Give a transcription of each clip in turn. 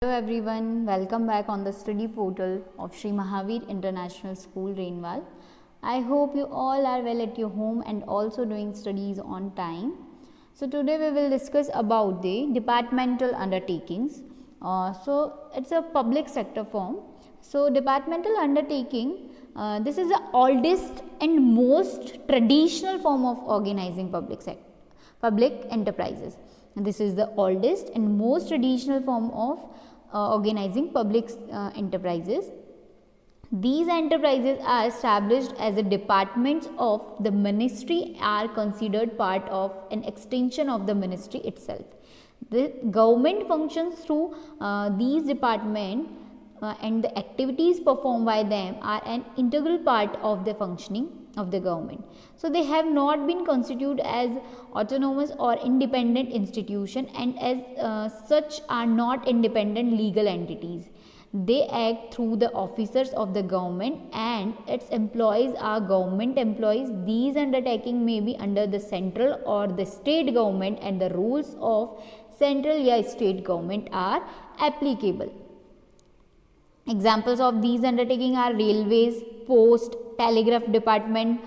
Hello everyone, welcome back on the study portal of Sri Mahavir International School, Rainwal. I hope you all are well at your home and also doing studies on time. So today we will discuss about the departmental undertakings. It's a public sector form. So departmental undertaking, this is the oldest and most traditional form of organizing public enterprises. And this is the oldest and most traditional form of organizing public enterprises. These enterprises are established as a departments of the ministry, are considered part of an extension of the ministry itself. The government functions through these departments and the activities performed by them are an integral part of the functioning of the government. So they have not been constituted as autonomous or independent institution, and as such are not independent legal entities. They act through the officers of the government and its employees are government employees. These undertaking may be under the central or the state government and the rules of central or state government are applicable. Examples of these undertaking are railways, post, telegraph department,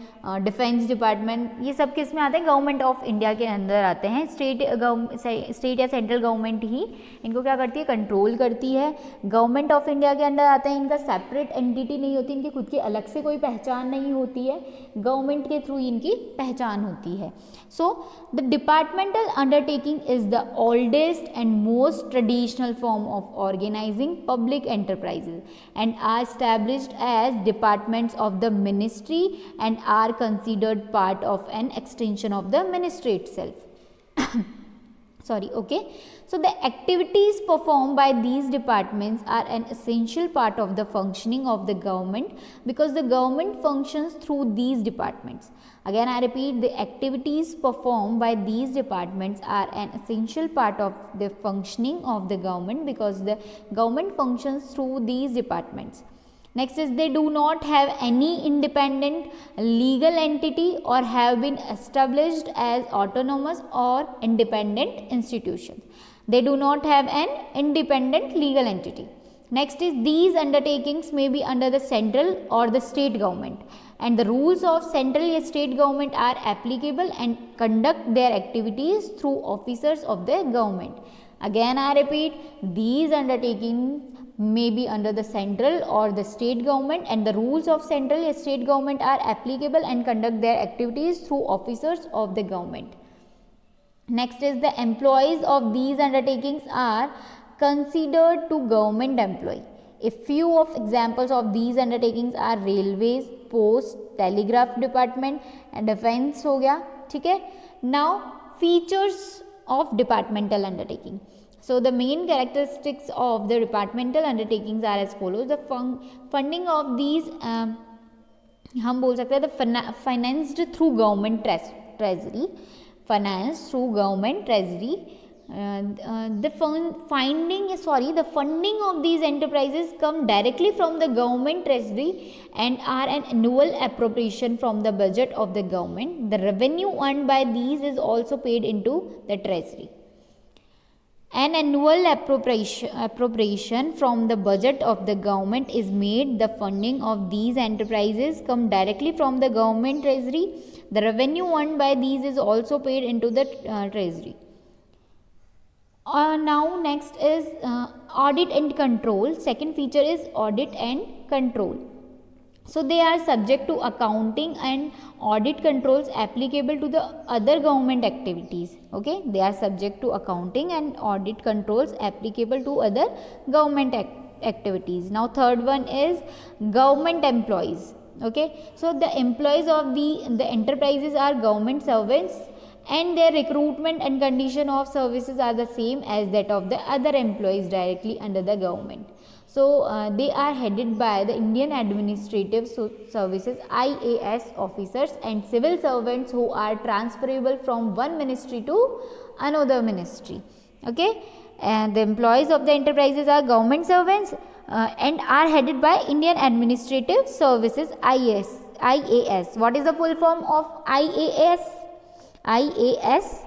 defence department, ये सब किस में आते हैं? Government of India के अंदर आते हैं. स्टेट या सेंट्रल गवर्नमेंट ही इनको क्या करती है? कंट्रोल करती है. गवर्नमेंट ऑफ इंडिया के अंदर आते हैं, इनका सेपरेट एंटिटी नहीं होती, इनकी खुद की अलग से कोई पहचान नहीं होती है, गवर्नमेंट के थ्रू इनकी पहचान होती है. So the departmental undertaking is the oldest and most traditional form of organising public enterprises and are established as departments of the ministry and are considered part of an extension of the ministry itself. Sorry, okay. So the activities performed by these departments are an essential part of the functioning of the government because the government functions through these departments. Again I repeat, the activities performed by these departments are an essential part of the functioning of the government because the government functions through these departments. Next is they do not have any independent legal entity or have been established as autonomous or independent institutions. They do not have an independent legal entity. Next is these undertakings may be under the central or the state government and the rules of central or state government are applicable and conduct their activities through officers of the government. Again I repeat, these undertakings may be under the central or the state government and the rules of central or state government are applicable and conduct their activities through officers of the government. Next is the employees of these undertakings are considered to government employee. A few of examples of these undertakings are railways, post, telegraph department and defense हो गया, ठीक है. Now features of departmental undertaking. So the main characteristics of the departmental undertakings are as follows. The funding of these हम बोल सकते हैं the financed through government treasury, financed through government treasury. The funding of these enterprises come directly from the government treasury and are an annual appropriation from the budget of the government. The revenue earned by these is also paid into the treasury. An annual appropriation from the budget of the government is made. The funding of these enterprises come directly from the government treasury. The revenue earned by these is also paid into the treasury. Now next is audit and control. Second feature is audit and control. So they are subject to accounting and audit controls applicable to the other government activities. Okay, they are subject to accounting and audit controls applicable to other government activities. Now third one is government employees. Okay, so the employees of the enterprises are government servants and their recruitment and condition of services are the same as that of the other employees directly under the government. So they are headed by the Indian Administrative Services IAS officers and civil servants who are transferable from one ministry to another ministry. Okay, and the employees of the enterprises are government servants and are headed by Indian Administrative Services IAS. What is the full form of IAS? IAS,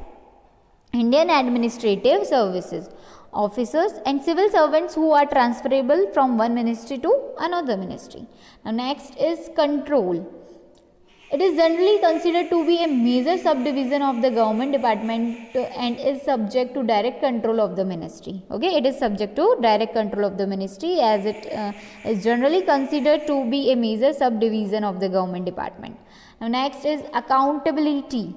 Indian Administrative Services. officers and civil servants who are transferable from one ministry to another ministry. Now next is control. It is generally considered to be a major subdivision of the government department and is subject to direct control of the ministry. Okay, it is subject to direct control of the ministry, as it is generally considered to be a major subdivision of the government department. Now next is accountability.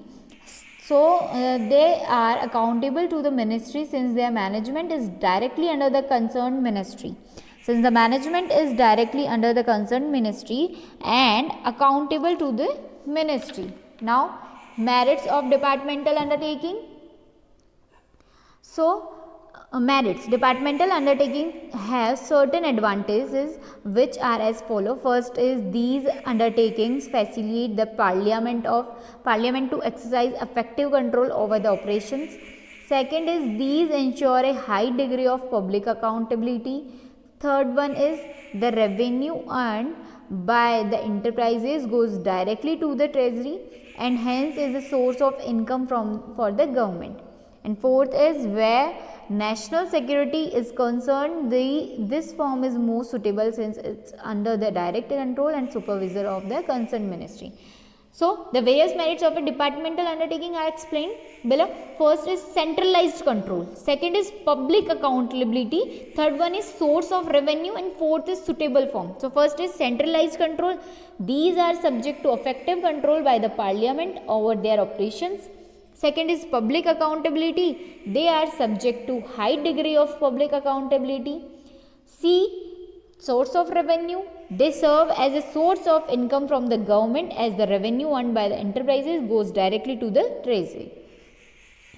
So they are accountable to the ministry since their management is directly under the concerned ministry. Since the management is directly under the concerned ministry and accountable to the ministry. Now, merits of departmental undertaking. So, merits. Departmental undertaking have certain advantages which are as follow. First is these undertakings facilitate the parliament to exercise effective control over the operations. Second is these ensure a high degree of public accountability. Third one is the revenue earned by the enterprises goes directly to the treasury and hence is a source of income for the government. And fourth is where national security is concerned, this form is most suitable since it's under the direct control and supervisor of the concerned ministry. So, the various merits of a departmental undertaking are explained below. First is centralized control, second is public accountability, third one is source of revenue, and fourth is suitable form. So, first is centralized control. These are subject to effective control by the parliament over their operations. Second is public accountability. They are subject to high degree of public accountability. C. Source of revenue. They serve as a source of income from the government as the revenue earned by the enterprises goes directly to the treasury.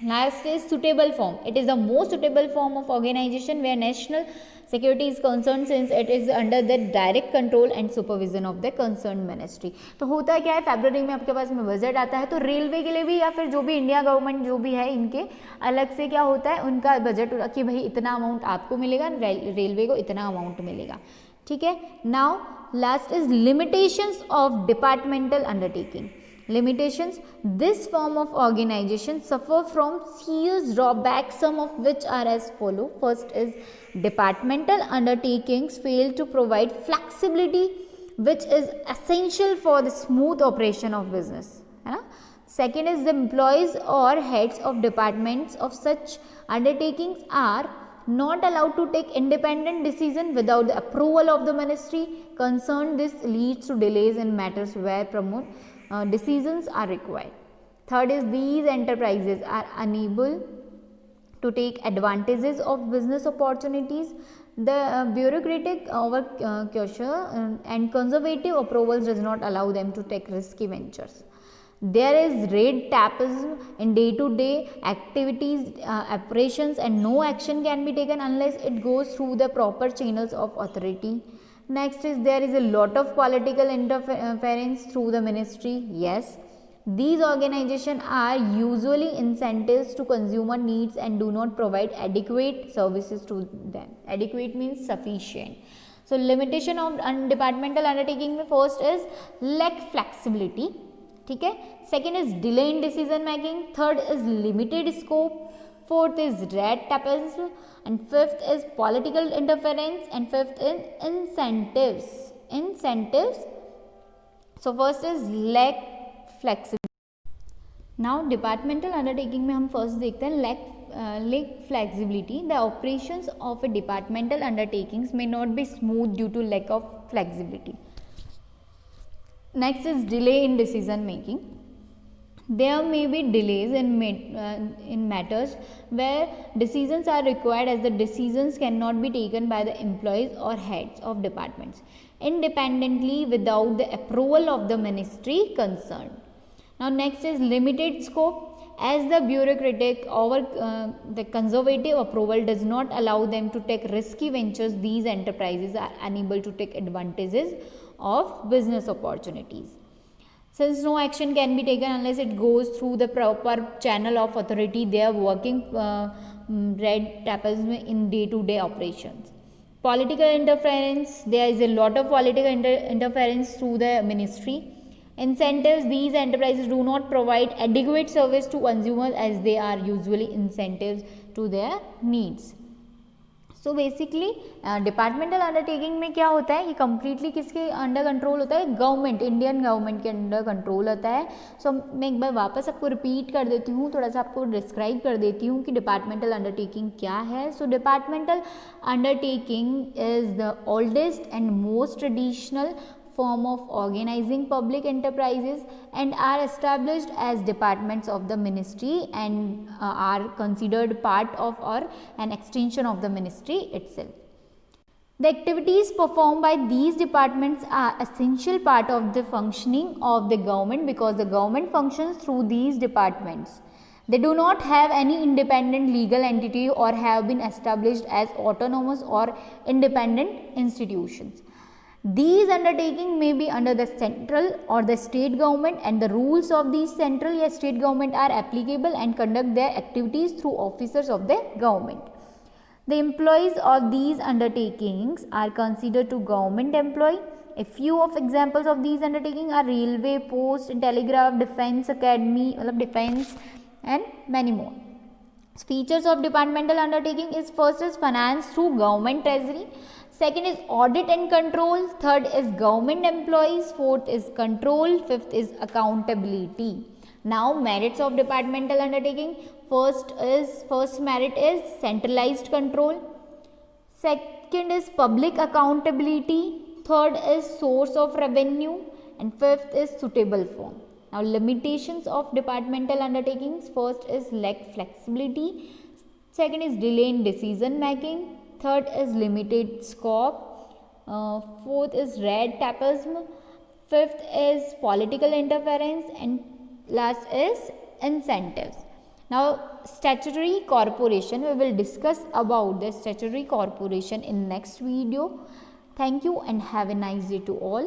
Last is suitable form. It is the most suitable form of organization where national security is concerned since it is under the direct control and supervision of the concerned ministry. तो होता क्या है, फरवरी में आपके पास में budget आता है तो रेलवे के लिए भी या फिर जो भी इंडिया गवर्नमेंट जो भी है इनके अलग से क्या होता है, उनका बजट कि भाई इतना अमाउंट आपको मिलेगा, रेलवे को इतना अमाउंट मिलेगा. ठीक है. Now last is limitations of departmental undertaking. Limitations. This form of organization suffer from serious drawbacks, some of which are as follow. First is departmental undertakings fail to provide flexibility which is essential for the smooth operation of business. Second is the employees or heads of departments of such undertakings are not allowed to take independent decision without the approval of the ministry concerned. This leads to delays in matters where decisions are required. Third is these enterprises are unable to take advantages of business opportunities. The bureaucratic overcautious and conservative approvals does not allow them to take risky ventures. There is red tapeism in day-to-day activities, operations, and no action can be taken unless it goes through the proper channels of authority. Next is there is a lot of political interference through the ministry. Yes, these organizations are usually incentives to consumer needs and do not provide adequate services to them. Adequate means sufficient. So, limitation of departmental undertaking में first is lack flexibility. ठीक है. Second is delay in decision making. Third is limited scope. Fourth is red tapeism, and fifth is political interference, and fifth is incentives. So first is lack flexibility. Now departmental undertaking में हम first देखते हैं lack flexibility. The operations of a departmental undertakings may not be smooth due to lack of flexibility. Next is delay in decision making. There may be delays in matters where decisions are required as the decisions cannot be taken by the employees or heads of departments independently without the approval of the ministry concerned. Now next is limited scope. As the bureaucratic or the conservative approval does not allow them to take risky ventures, these enterprises are unable to take advantages of business opportunities. Since no action can be taken unless it goes through the proper channel of authority, they are working red tapeism in day-to-day operations. Political interference. There is a lot of political interference through the ministry. Incentives. These enterprises do not provide adequate service to consumers as they are usually incentives to their needs. So basically departmental undertaking में क्या होता है, ये completely किसके under control होता है, government, Indian government के under control होता है. सो मैं एक बार वापस आपको रिपीट कर देती हूँ, थोड़ा सा आपको डिस्क्राइब कर देती हूँ कि डिपार्टमेंटल अंडरटेकिंग क्या है. So departmental undertaking is the oldest and most traditional form of organizing public enterprises and are established as departments of the ministry and are considered part of or an extension of the ministry itself. The activities performed by these departments are essential part of the functioning of the government because the government functions through these departments. They do not have any independent legal entity or have been established as autonomous or independent institutions. These undertakings may be under the central or the state government and the rules of these central or state government are applicable and conduct their activities through officers of the government. The employees of these undertakings are considered to government employee. A few of examples of these undertakings are railway, post, telegraph, defense academy, defense and many more. Features of departmental undertaking is first is finance through government treasury. Second is audit and control. Third is government employees. Fourth is control. Fifth is accountability. Now merits of departmental undertaking. First merit is centralized control. Second is public accountability. Third is source of revenue. And fifth is suitable form. Now limitations of departmental undertakings. First is lack flexibility. Second is delay in decision making. Third is limited scope. Fourth is red tapeism. Fifth is political interference. And last is incentives. Now statutory corporation, we will discuss about the statutory corporation in next video. Thank you and have a nice day to all.